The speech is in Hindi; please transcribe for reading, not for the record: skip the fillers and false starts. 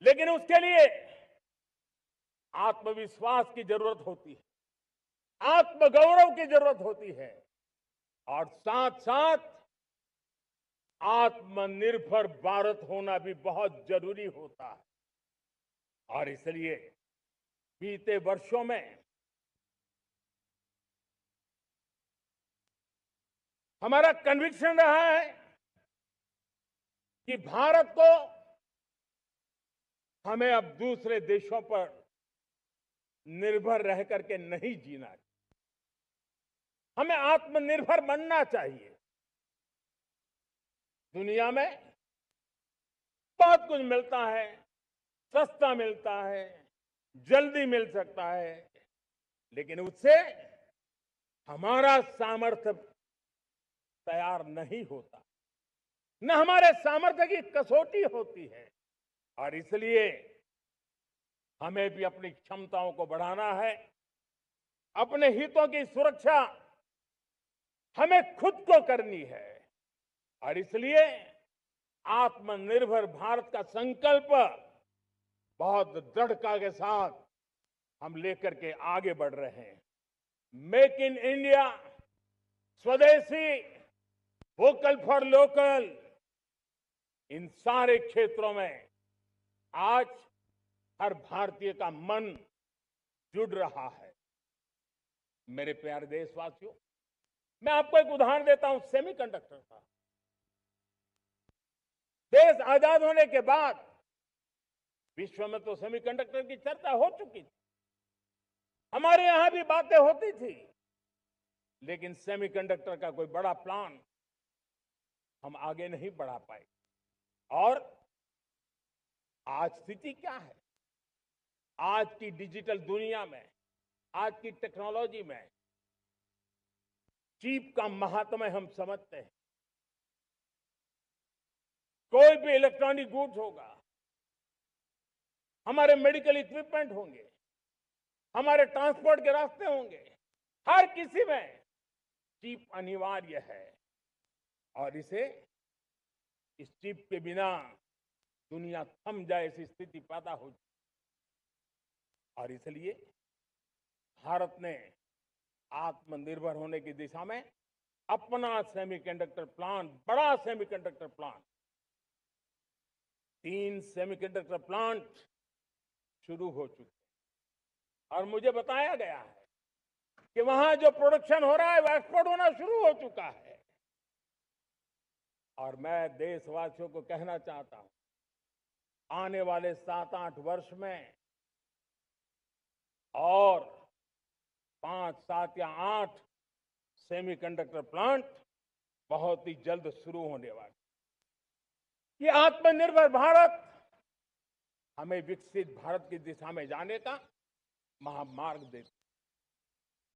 लेकिन उसके लिए आत्मविश्वास की जरूरत होती है, आत्मगौरव की जरूरत होती है और साथ साथ आत्मनिर्भर भारत होना भी बहुत जरूरी होता है। और इसलिए बीते वर्षों में हमारा कन्विक्शन रहा है कि भारत को हमें अब दूसरे देशों पर निर्भर रह करके नहीं जीना चाहिए, हमें आत्मनिर्भर बनना चाहिए। दुनिया में बहुत कुछ मिलता है, सस्ता मिलता है, जल्दी मिल सकता है, लेकिन उससे हमारा सामर्थ्य तैयार नहीं होता, न हमारे सामर्थ्य की कसौटी होती है। और इसलिए हमें भी अपनी क्षमताओं को बढ़ाना है, अपने हितों की सुरक्षा हमें खुद को करनी है। और इसलिए आत्मनिर्भर भारत का संकल्प बहुत दृढ़ता के साथ हम लेकर के आगे बढ़ रहे हैं। मेक इन इंडिया, स्वदेशी, वोकल फॉर लोकल, इन सारे क्षेत्रों में आज हर भारतीय का मन जुड़ रहा है। मेरे प्यारे देशवासियों, मैं आपको एक उदाहरण देता हूं सेमीकंडक्टर का। देश आजाद होने के बाद विश्व में तो सेमीकंडक्टर की चर्चा हो चुकी थी, हमारे यहां भी बातें होती थी, लेकिन सेमीकंडक्टर का कोई बड़ा प्लान हम आगे नहीं बढ़ा पाए। और आज स्थिति क्या है? आज की डिजिटल दुनिया में, आज की टेक्नोलॉजी में चिप का महात्म्य हम समझते हैं। कोई भी इलेक्ट्रॉनिक गुड्स होगा, हमारे मेडिकल इक्विपमेंट होंगे, हमारे ट्रांसपोर्ट के रास्ते होंगे, हर किसी में चिप अनिवार्य है। और इस चिप के बिना दुनिया थम जाए ऐसी स्थिति पैदा हो। और इसलिए भारत ने आत्मनिर्भर होने की दिशा में अपना सेमीकंडक्टर प्लान, बड़ा सेमीकंडक्टर प्लान, 3 सेमीकंडक्टर प्लांट शुरू हो चुके हैं। और मुझे बताया गया है कि वहां जो प्रोडक्शन हो रहा है वो एक्सपोर्ट होना शुरू हो चुका है। और मैं देशवासियों को कहना चाहता हूं, आने वाले 7-8 वर्ष में और 5, 7 या 8 सेमीकंडक्टर प्लांट बहुत ही जल्द शुरू होने वाले। ये आत्मनिर्भर भारत हमें विकसित भारत की दिशा में जाने का महामार्ग देती है।